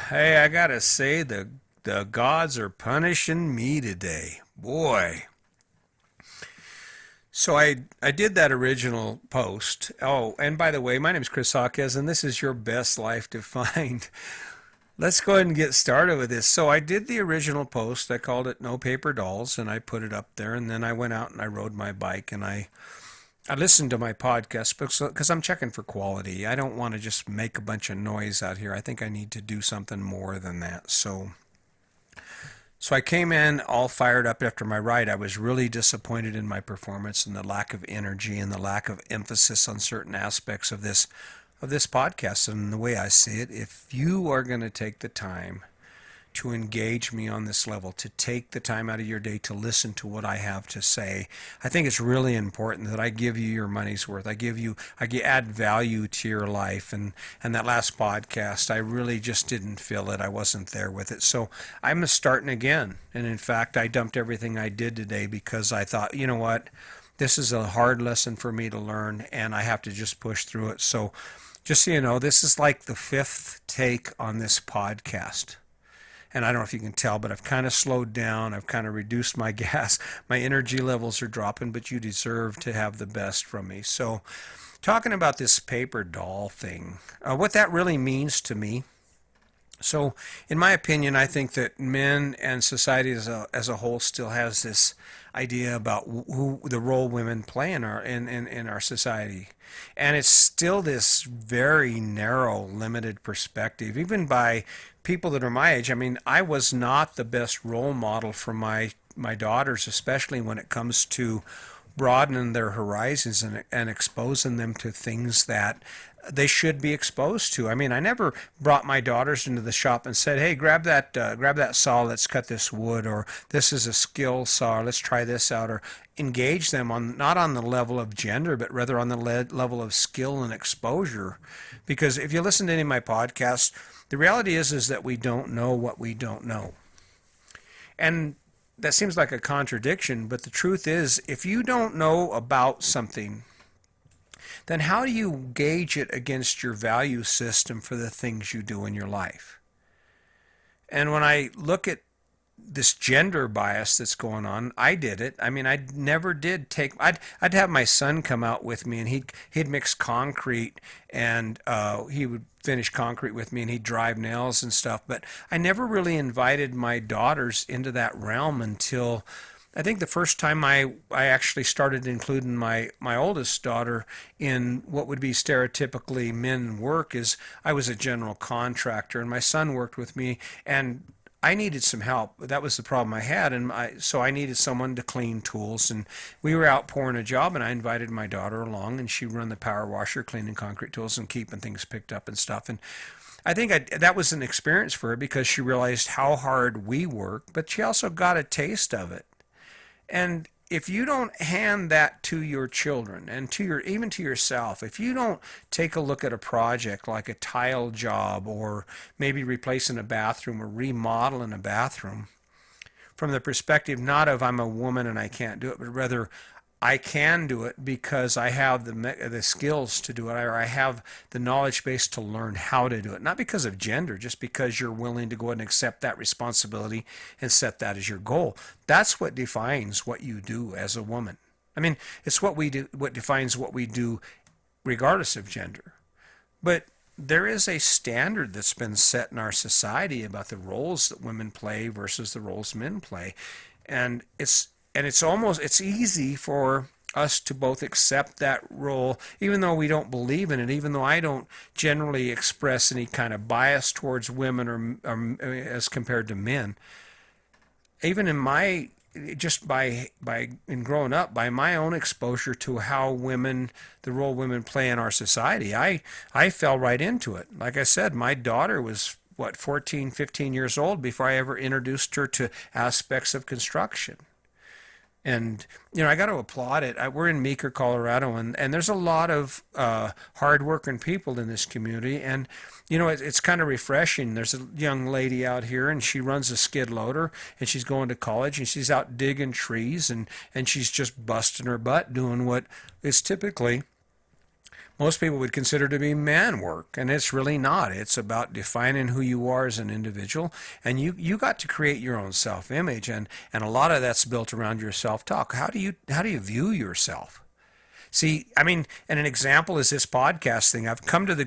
Hey, I gotta say the gods are punishing me today. Boy. So I did that original post. Oh, and by the way, my name is Chris Hawkes, and this is your best life defined. Let's go ahead and get started with this. So I did the original post. I called it No Paper Dolls, and I put it up there. And then I went out and I rode my bike, and I listened to my podcast because I'm checking for quality. I don't want to just make a bunch of noise out here. I think I need to do something more than that. So I came in all fired up after my ride. I was really disappointed in my performance and the lack of energy and the lack of emphasis on certain aspects of this podcast. And the way I see it, if you are going to take the time to engage me on this level, to take the time out of your day to listen to what I have to say. I think it's really important that I give you your money's worth. Add value to your life. And that last podcast, I really just didn't feel it. I wasn't there with it. So I'm starting again. And in fact, I dumped everything I did today because I thought, you know what? This is a hard lesson for me to learn, and I have to just push through it. So just so you know, this is like the fifth take on this podcast. And I don't know if you can tell, but I've kind of slowed down. I've kind of reduced my gas. My energy levels are dropping, but you deserve to have the best from me. So, talking about this paper doll thing, what that really means to me. So, in my opinion, I think that men and society as a whole still has this idea about who the role women play in our society. And it's still this very narrow, limited perspective, even by people that are my age. I mean, I was not the best role model for my daughters, especially when it comes to broadening their horizons and exposing them to things that they should be exposed to. I mean, I never brought my daughters into the shop and said, "Hey, grab that saw. Let's cut this wood," or "This is a skill saw. Let's try this out," or engage them on not on the level of gender, but rather on the level of skill and exposure. Because if you listen to any of my podcasts, the reality is that we don't know what we don't know, and that seems like a contradiction. But the truth is, if you don't know about something, then how do you gauge it against your value system for the things you do in your life? And when I look at this gender bias that's going on, I did it. I mean, I never did take. I'd have my son come out with me, and he'd mix concrete, and he would finish concrete with me, and he'd drive nails and stuff. But I never really invited my daughters into that realm until I think the first time I actually started including my oldest daughter in what would be stereotypically men work. Is I was a general contractor, and my son worked with me, and I needed some help. That was the problem I had, and so I needed someone to clean tools. And we were out pouring a job, and I invited my daughter along, and she run the power washer, cleaning concrete tools and keeping things picked up and stuff. And I think that was an experience for her because she realized how hard we work, but she also got a taste of it. And if you don't hand that to your children and even to yourself, if you don't take a look at a project like a tile job or maybe replacing a bathroom or remodeling a bathroom from the perspective not of I'm a woman and I can't do it, but rather I can do it because I have the skills to do it, or I have the knowledge base to learn how to do it. Not because of gender, just because you're willing to go ahead and accept that responsibility and set that as your goal. That's what defines what you do as a woman. I mean, it's what we do, what defines what we do regardless of gender. But there is a standard that's been set in our society about the roles that women play versus the roles men play. And it's easy for us to both accept that role, even though we don't believe in it, even though I don't generally express any kind of bias towards women or as compared to men. Even in my just by in growing up, by my own exposure to how the role women play in our society, I fell right into it. Like I said, my daughter was 14, 15 years old before I ever introduced her to aspects of construction. And, I got to applaud it. We're in Meeker, Colorado, and there's a lot of hardworking people in this community. And, it's kind of refreshing. There's a young lady out here, and she runs a skid loader, and she's going to college, and she's out digging trees, and she's just busting her butt doing what is typically most people would consider to be man work, and it's really not. It's about defining who you are as an individual, and you got to create your own self-image, and a lot of that's built around your self-talk. How do you view yourself? See, I mean, and an example is this podcast thing. I've come to the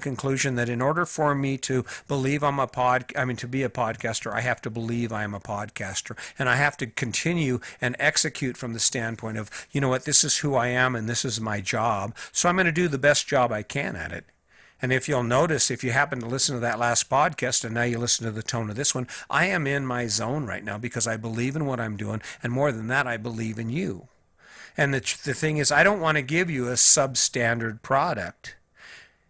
conclusion that in order for me to believe to be a podcaster, I have to believe I am a podcaster. And I have to continue and execute from the standpoint of, you know what, this is who I am and this is my job. So I'm going to do the best job I can at it. And if you'll notice, if you happen to listen to that last podcast and now you listen to the tone of this one, I am in my zone right now because I believe in what I'm doing. And more than that, I believe in you. And the thing is, I don't want to give you a substandard product.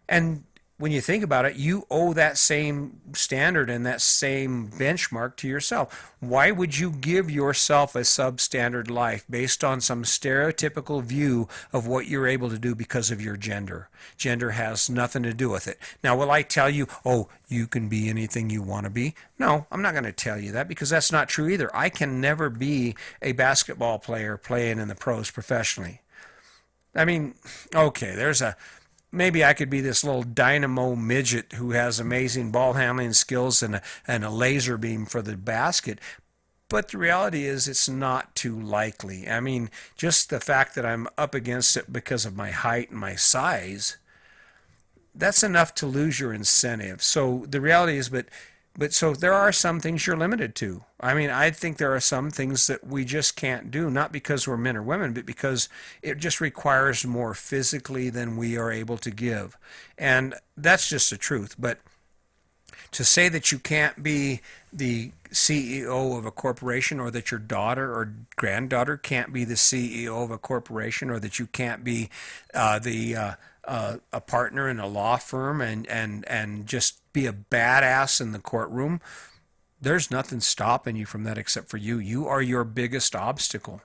And when you think about it, you owe that same standard and that same benchmark to yourself. Why would you give yourself a substandard life based on some stereotypical view of what you're able to do because of your gender? Gender has nothing to do with it. Now, will I tell you, oh, you can be anything you want to be? No, I'm not going to tell you that because that's not true either. I can never be a basketball player playing in the pros professionally. I mean, okay, maybe I could be this little dynamo midget who has amazing ball handling skills and a laser beam for the basket. But the reality is it's not too likely. I mean, just the fact that I'm up against it because of my height and my size, that's enough to lose your incentive. So the reality is, but so there are some things you're limited to. I mean, I think there are some things that we just can't do, not because we're men or women, but because it just requires more physically than we are able to give. And that's just the truth. But to say that you can't be the CEO of a corporation, or that your daughter or granddaughter can't be the CEO of a corporation, or that you can't be a partner in a law firm and just be a badass in the courtroom, there's nothing stopping you from that except for you. You are your biggest obstacle.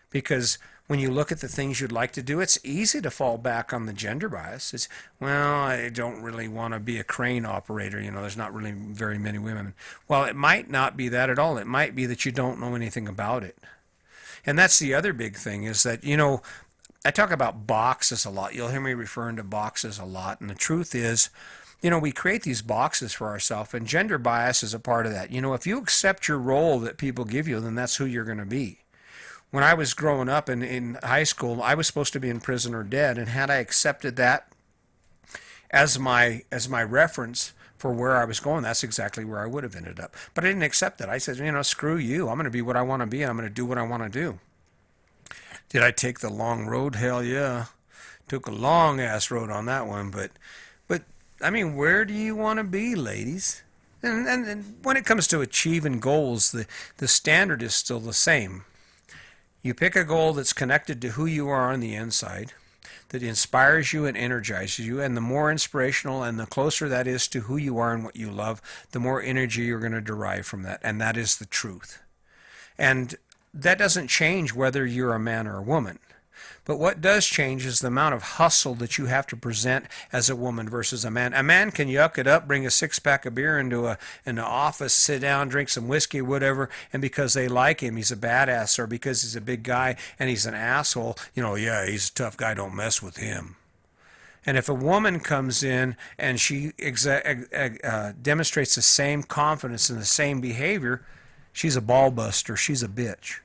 Because when you look at the things you'd like to do, it's easy to fall back on the gender bias. It's, well, I don't really want to be a crane operator. You know, there's not really very many women. Well, it might not be that at all. It might be that you don't know anything about it. And that's the other big thing is that, you know, I talk about boxes a lot. You'll hear me referring to boxes a lot. And the truth is, you know, we create these boxes for ourselves, and gender bias is a part of that. You know, if you accept your role that people give you, then that's who you're going to be. When I was growing up in high school, I was supposed to be in prison or dead, and had I accepted that as my reference for where I was going, that's exactly where I would have ended up. But I didn't accept it. I said, you know, screw you. I'm going to be what I want to be, and I'm going to do what I want to do. Did I take the long road? Hell yeah. Took a long ass road on that one, but I mean, where do you want to be, ladies? And when it comes to achieving goals, the standard is still the same. You pick a goal that's connected to who you are on the inside, that inspires you and energizes you, and the more inspirational and the closer that is to who you are and what you love, the more energy you're going to derive from that, and that is the truth. And that doesn't change whether you're a man or a woman. But what does change is the amount of hustle that you have to present as a woman versus a man. A man can yuck it up, bring a six-pack of beer into an office, sit down, drink some whiskey, whatever, and because they like him, he's a badass, or because he's a big guy and he's an asshole, you know, yeah, he's a tough guy, don't mess with him. And if a woman comes in and she demonstrates the same confidence and the same behavior, she's a ball buster, she's a bitch.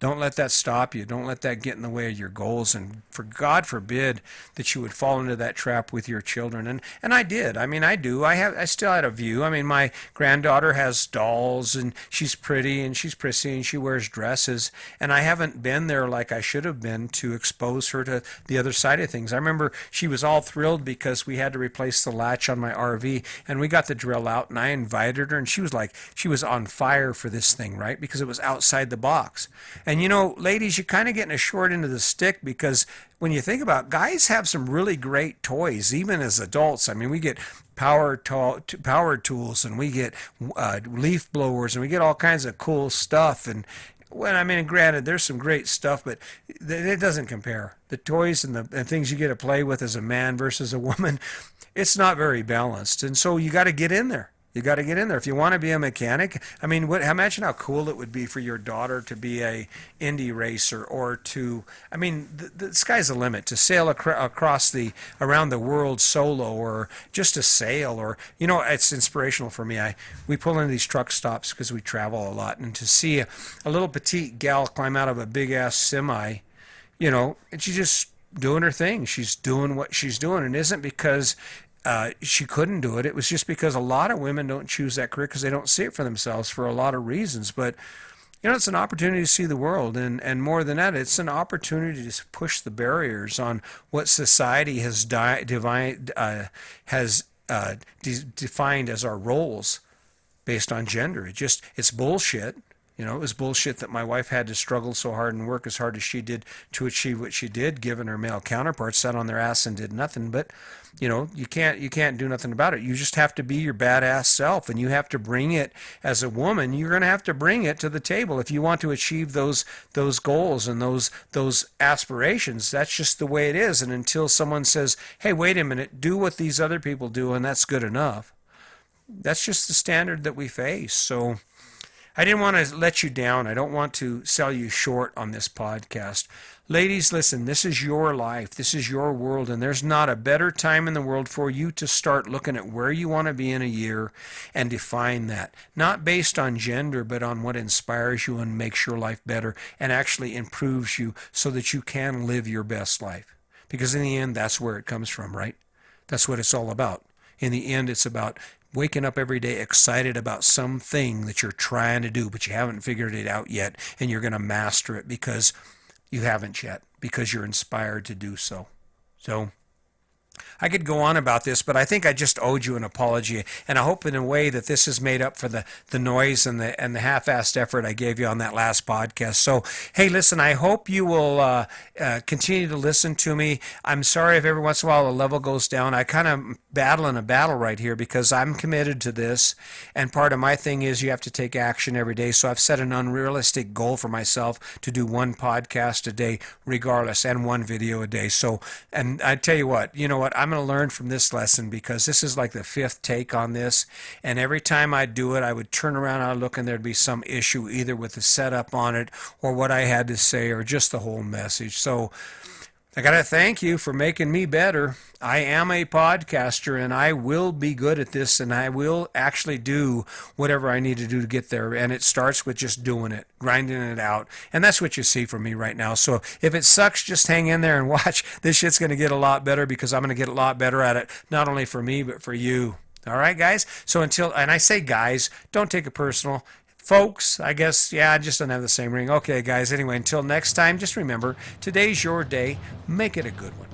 Don't let that stop you. Don't let that get in the way of your goals. And for God forbid that you would fall into that trap with your children. And I did. I mean, I do. I still had a view. I mean, my granddaughter has dolls, and she's pretty and she's prissy and she wears dresses. And I haven't been there like I should have been to expose her to the other side of things. I remember she was all thrilled because we had to replace the latch on my RV, and we got the drill out, and I invited her, and she was on fire for this thing, right? Because it was outside the box. And you know, ladies, you're kind of getting a short end of the stick, because when you think about it, guys have some really great toys, even as adults. I mean, we get power tools, and we get leaf blowers, and we get all kinds of cool stuff. And well, I mean, granted, there's some great stuff, but it doesn't compare. The toys and the things you get to play with as a man versus a woman, it's not very balanced. And so you got to get in there. You got to get in there. If you want to be a mechanic, I mean, imagine how cool it would be for your daughter to be a Indy racer, or to, I mean, the sky's the limit, to sail across around the world solo, or just to sail, or, it's inspirational for me. We pull into these truck stops because we travel a lot, and to see a little petite gal climb out of a big ass semi, and she's just doing her thing. She's doing what she's doing, and it isn't because she couldn't do it. It was just because a lot of women don't choose that career because they don't see it for themselves for a lot of reasons. But it's an opportunity to see the world, and more than that, it's an opportunity to push the barriers on what society has defined as our roles based on gender. It's bullshit. It was bullshit that my wife had to struggle so hard and work as hard as she did to achieve what she did, given her male counterparts sat on their ass and did nothing. But, you can't do nothing about it. You just have to be your badass self, and you have to bring it as a woman. You're going to have to bring it to the table if you want to achieve those goals and those aspirations. That's just the way it is. And until someone says, "Hey, wait a minute, do what these other people do, and that's good enough," that's just the standard that we face. So I didn't want to let you down. I don't want to sell you short on this podcast. Ladies, listen, this is your life. This is your world, and there's not a better time in the world for you to start looking at where you want to be in a year and define that. Not based on gender, but on what inspires you and makes your life better and actually improves you so that you can live your best life. Because in the end, that's where it comes from, right? That's what it's all about. In the end, it's about waking up every day excited about something that you're trying to do, but you haven't figured it out yet, and you're going to master it because you haven't yet, because you're inspired to do so. So I could go on about this, but I think I just owed you an apology, and I hope in a way that this has made up for the noise and the half-assed effort I gave you on that last podcast. So, hey, listen, I hope you will continue to listen to me. I'm sorry if every once in a while the level goes down. I kind of battling a battle right here because I'm committed to this, and part of my thing is you have to take action every day. So I've set an unrealistic goal for myself to do one podcast a day regardless, and one video a day. So, and I tell you what, I'm going to learn from this lesson, because this is like the fifth take on this, and every time I do it, I would turn around and I'd look, and there'd be some issue either with the setup on it or what I had to say or just the whole message. So I got to thank you for making me better. I am a podcaster, and I will be good at this, and I will actually do whatever I need to do to get there. And it starts with just doing it, grinding it out. And that's what you see from me right now. So if it sucks, just hang in there and watch. This shit's going to get a lot better, because I'm going to get a lot better at it, not only for me, but for you. All right, guys? So and I say guys, don't take it personal. Folks, I guess, yeah, I just don't have the same ring. Okay, guys, anyway, until next time, just remember, today's your day. Make it a good one.